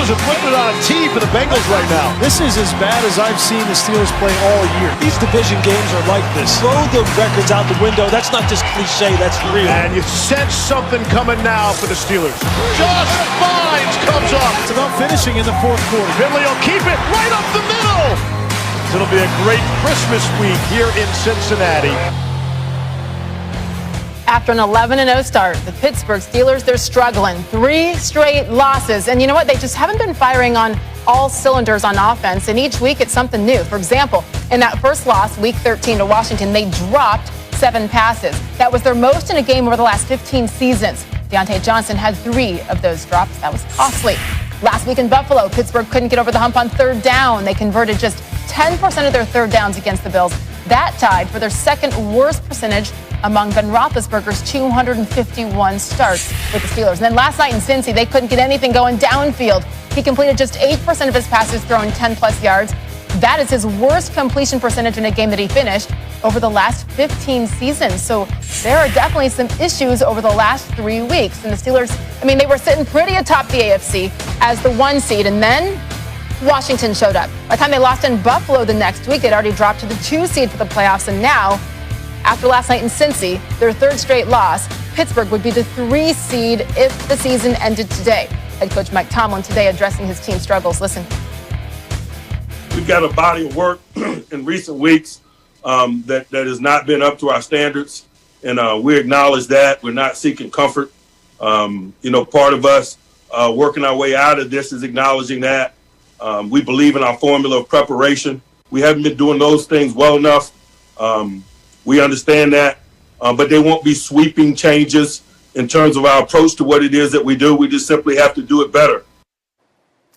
Steelers are putting it on a tee for the Bengals right now. This is as bad as I've seen the Steelers play all year. These division games are like this. Throw the records out the window. That's not just cliche, that's real. And you sense something coming now for the Steelers. Just Vines comes up. It's about finishing in the fourth quarter. Finley will keep it right up the middle. It'll be a great Christmas week here in Cincinnati. After an 11-0 start, the Pittsburgh Steelers, they're struggling. 3 straight losses. And you know what? They just haven't been firing on all cylinders on offense. And each week it's something new. For example, in that first loss, week 13 to Washington, they dropped 7 passes. That was their most in a game over the last 15 seasons. Deontay Johnson had 3 of those drops. That was costly. Last week in Buffalo, Pittsburgh couldn't get over the hump on third down. They converted just 10% of their third downs against the Bills. That tied for their second worst percentage among Ben Roethlisberger's 251 starts with the Steelers. And then last night in Cincy, they couldn't get anything going downfield. He completed just 8% of his passes, throwing 10-plus yards. That is his worst completion percentage in a game that he finished over the last 15 seasons. So there are definitely some issues over the last 3 weeks. And the Steelers, they were sitting pretty atop the AFC as the 1 seed. And then Washington showed up. By the time they lost in Buffalo the next week, they'd already dropped to the 2 seed for the playoffs. And now, after last night in Cincy, their 3rd straight loss, Pittsburgh would be the 3 seed if the season ended today. Head coach Mike Tomlin today addressing his team's struggles. Listen. We've got a body of work in recent weeks that has not been up to our standards, and we acknowledge that. We're not seeking comfort. Part of us working our way out of this is acknowledging that. We believe in our formula of preparation. We haven't been doing those things well enough. We understand that, but they won't be sweeping changes in terms of our approach to what it is that we do. We just simply have to do it better.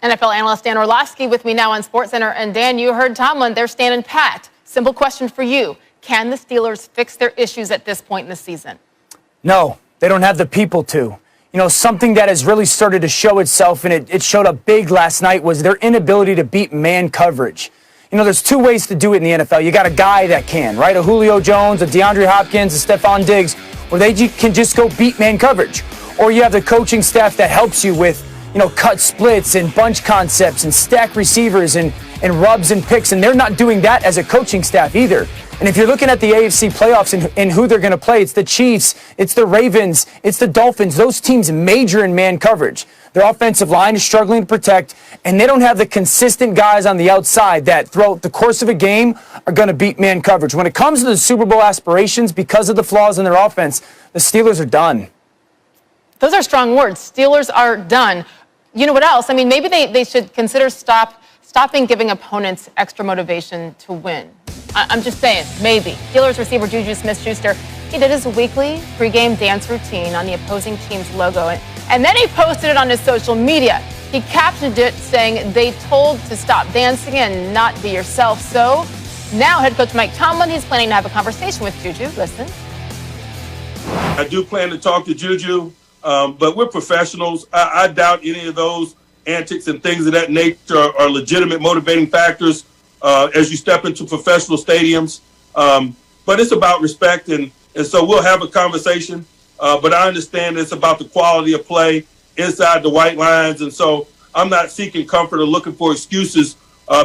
NFL analyst Dan Orlovsky with me now on SportsCenter. And Dan, you heard Tomlin, they're standing pat. Simple question for you. Can the Steelers fix their issues at this point in the season? No, they don't have the people to. Something that has really started to show itself, and it showed up big last night, was their inability to beat man coverage. There's 2 ways to do it in the NFL. You got a guy that can, right? A Julio Jones, a DeAndre Hopkins, a Stephon Diggs, where they can just go beat man coverage. Or you have the coaching staff that helps you with, cut splits and bunch concepts and stack receivers and rubs and picks, and they're not doing that as a coaching staff either. And if you're looking at the AFC playoffs and who they're going to play, it's the Chiefs, it's the Ravens, it's the Dolphins. Those teams major in man coverage. Their offensive line is struggling to protect, and they don't have the consistent guys on the outside that throughout the course of a game are going to beat man coverage. When it comes to the Super Bowl aspirations, because of the flaws in their offense, the Steelers are done. Those are strong words. Steelers are done. You know what else? Maybe they should consider stopping giving opponents extra motivation to win. I'm just saying, maybe. Steelers receiver JuJu Smith-Schuster, he did his weekly pregame dance routine on the opposing team's logo, and then he posted it on his social media. He captioned it saying, "They told to stop dancing and not be yourself." So now head coach Mike Tomlin, he's planning to have a conversation with JuJu. Listen. I do plan to talk to JuJu, but we're professionals. I doubt any of those antics and things of that nature are legitimate motivating factors as you step into professional stadiums. But it's about respect, and so we'll have a conversation. But I understand it's about the quality of play inside the white lines, and so I'm not seeking comfort or looking for excuses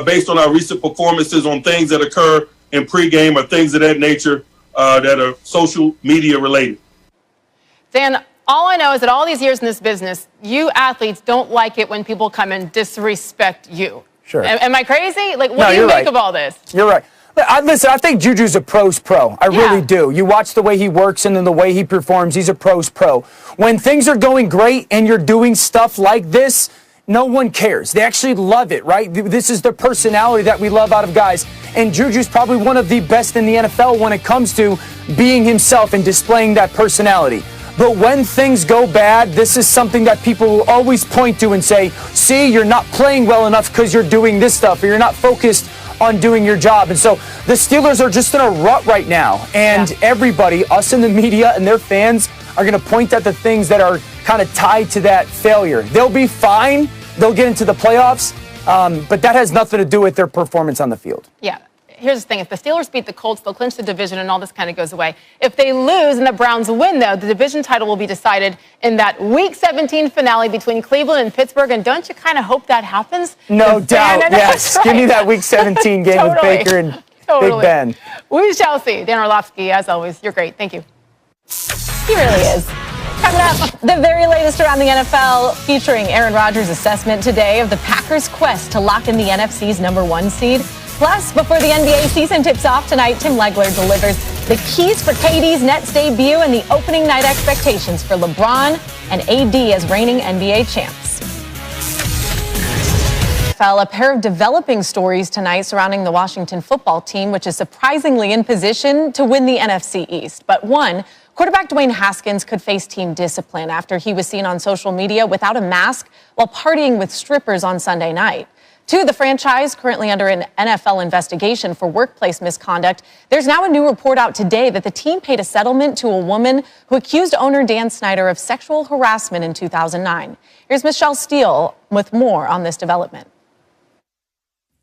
based on our recent performances on things that occur in pregame or things of that nature that are social media related. Dan, all I know is that all these years in this business, you athletes don't like it when people come and disrespect you. Sure. Am I crazy? What do you make of all this? You're right. Listen, I think JuJu's a pro's pro. I really do. You watch the way he works and then the way he performs. He's a pro's pro. When things are going great and you're doing stuff like this, no one cares. They actually love it, right? This is the personality that we love out of guys. And JuJu's probably one of the best in the NFL when it comes to being himself and displaying that personality. But when things go bad, this is something that people will always point to and say, see, you're not playing well enough because you're doing this stuff, or you're not focused on doing your job. And so the Steelers are just in a rut right now. And everybody, us in the media and their fans, are going to point at the things that are kind of tied to that failure. They'll be fine. They'll get into the playoffs. But that has nothing to do with their performance on the field. Yeah. here's the thing. If the Steelers beat the Colts, they'll clinch the division and all this kind of goes away. If they lose and the Browns win, though, the division title will be decided in that Week 17 finale between Cleveland and Pittsburgh. And don't you kind of hope that happens? No doubt, yes. Right. Give me that Week 17 game with Baker and Big Ben. We shall see. Dan Orlovsky, as always, you're great. Thank you. He really is. Coming up, the very latest around the NFL, featuring Aaron Rodgers' assessment today of the Packers' quest to lock in the NFC's #1 seed. Plus, before the NBA season tips off tonight, Tim Legler delivers the keys for KD's Nets debut and the opening night expectations for LeBron and AD as reigning NBA champs. A pair of developing stories tonight surrounding the Washington football team, which is surprisingly in position to win the NFC East. But one, quarterback Dwayne Haskins could face team discipline after he was seen on social media without a mask while partying with strippers on Sunday night. Two, the franchise currently under an NFL investigation for workplace misconduct. There's now a new report out today that the team paid a settlement to a woman who accused owner Dan Snyder of sexual harassment in 2009. Here's Michelle Steele with more on this development.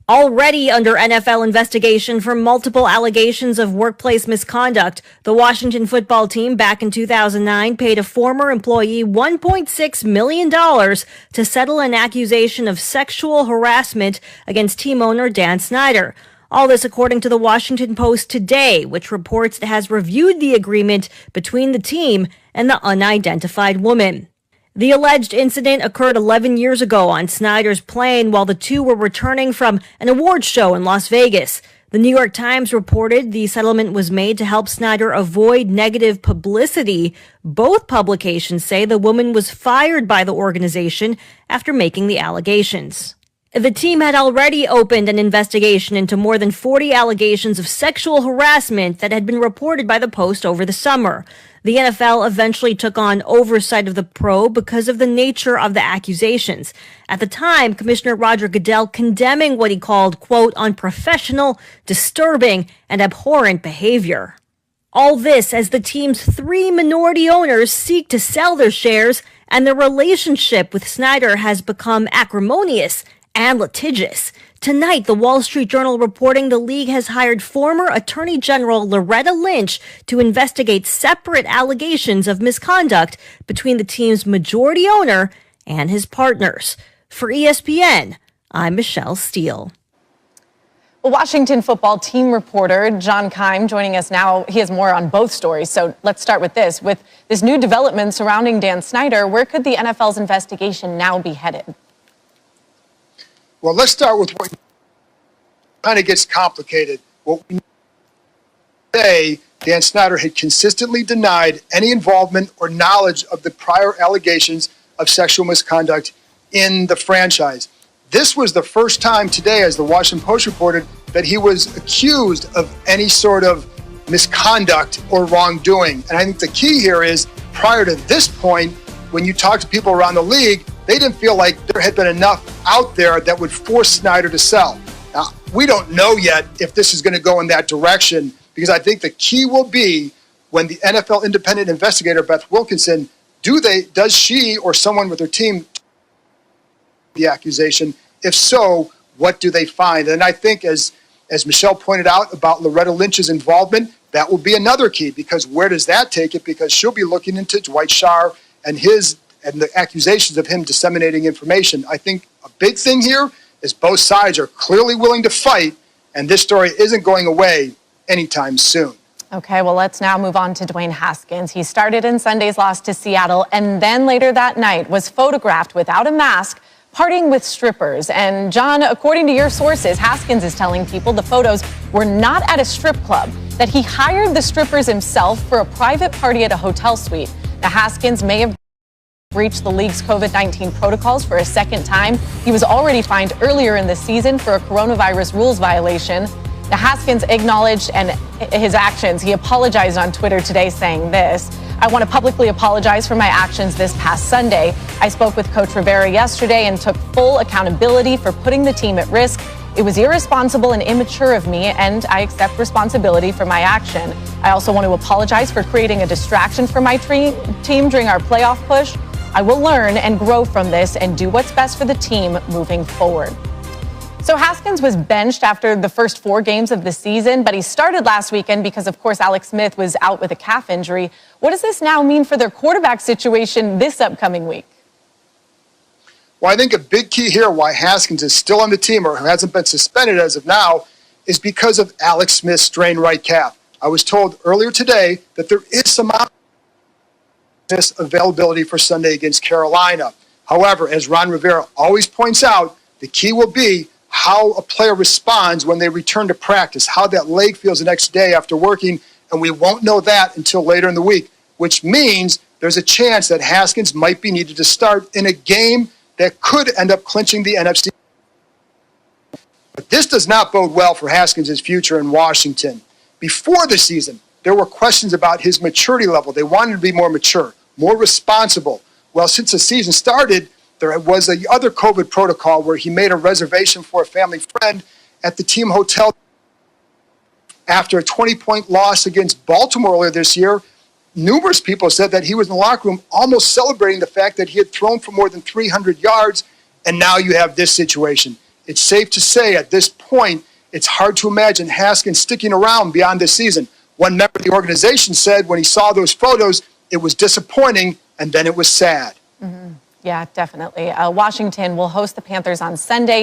Already under NFL investigation for multiple allegations of workplace misconduct, the Washington football team back in 2009 paid a former employee $1.6 million to settle an accusation of sexual harassment against team owner Dan Snyder. All this according to the Washington Post today, which reports it has reviewed the agreement between the team and the unidentified woman. The alleged incident occurred 11 years ago on Snyder's plane while the two were returning from an awards show in Las Vegas. The New York Times reported the settlement was made to help Snyder avoid negative publicity. Both publications say the woman was fired by the organization after making the allegations. The team had already opened an investigation into more than 40 allegations of sexual harassment that had been reported by the Post over the summer. The NFL eventually took on oversight of the probe because of the nature of the accusations. At the time, Commissioner Roger Goodell condemning what he called, quote, unprofessional, disturbing, and abhorrent behavior. All this as the team's 3 minority owners seek to sell their shares, and the relationship with Snyder has become acrimonious and litigious. Tonight, the Wall Street Journal reporting the league has hired former Attorney General Loretta Lynch to investigate separate allegations of misconduct between the team's majority owner and his partners. For ESPN, I'm Michelle Steele. Washington football team reporter John Keim joining us now. He has more on both stories. So let's start with this. With this new development surrounding Dan Snyder, where could the NFL's investigation now be headed? Well, let's start with what kind of gets complicated. What we say, Dan Snyder had consistently denied any involvement or knowledge of the prior allegations of sexual misconduct in the franchise. This was the first time today, as the Washington Post reported, that he was accused of any sort of misconduct or wrongdoing. And I think the key here is, prior to this point, when you talk to people around the league, they didn't feel like there had been enough out there that would force Snyder to sell. Now, we don't know yet if this is going to go in that direction, because I think the key will be when the NFL independent investigator, Beth Wilkinson, does she or someone with her team the accusation? If so, what do they find? And I think, as Michelle pointed out about Loretta Lynch's involvement, that will be another key, because where does that take it? Because she'll be looking into Dwight Schrute and the accusations of him disseminating information. I think a big thing here is both sides are clearly willing to fight, and this story isn't going away anytime soon. Okay, well, let's now move on to Dwayne Haskins. He started in Sunday's loss to Seattle, and then later that night was photographed without a mask partying with strippers. And John, according to your sources, Haskins is telling people the photos were not at a strip club, that he hired the strippers himself for a private party at a hotel suite. Now, Haskins may have breached the league's COVID-19 protocols for a second time. He was already fined earlier in the season for a coronavirus rules violation. Now, Haskins acknowledged his actions. He apologized on Twitter today, saying this: I want to publicly apologize for my actions this past Sunday. I spoke with Coach Rivera yesterday and took full accountability for putting the team at risk. It was irresponsible and immature of me, and I accept responsibility for my action. I also want to apologize for creating a distraction for my team during our playoff push. I will learn and grow from this and do what's best for the team moving forward. So Haskins was benched after the first 4 games of the season, but he started last weekend because, of course, Alex Smith was out with a calf injury. What does this now mean for their quarterback situation this upcoming week? Well, I think a big key here why Haskins is still on the team or hasn't been suspended as of now is because of Alex Smith's strained right calf. I was told earlier today that there is some availability for Sunday against Carolina. However, as Ron Rivera always points out, the key will be how a player responds when they return to practice, how that leg feels the next day after working, and we won't know that until later in the week, which means there's a chance that Haskins might be needed to start in a game that could end up clinching the NFC. But this does not bode well for Haskins' future in Washington. Before the season, there were questions about his maturity level. They wanted to be more mature, more responsible. Well, since the season started, there was the other COVID protocol where he made a reservation for a family friend at the team hotel. After a 20-point loss against Baltimore earlier this year, numerous people said that he was in the locker room almost celebrating the fact that he had thrown for more than 300 yards, and now you have this situation. It's safe to say at this point, it's hard to imagine Haskins sticking around beyond this season. One member of the organization said when he saw those photos, it was disappointing, and then it was sad. Yeah, definitely. Washington will host the Panthers on Sunday.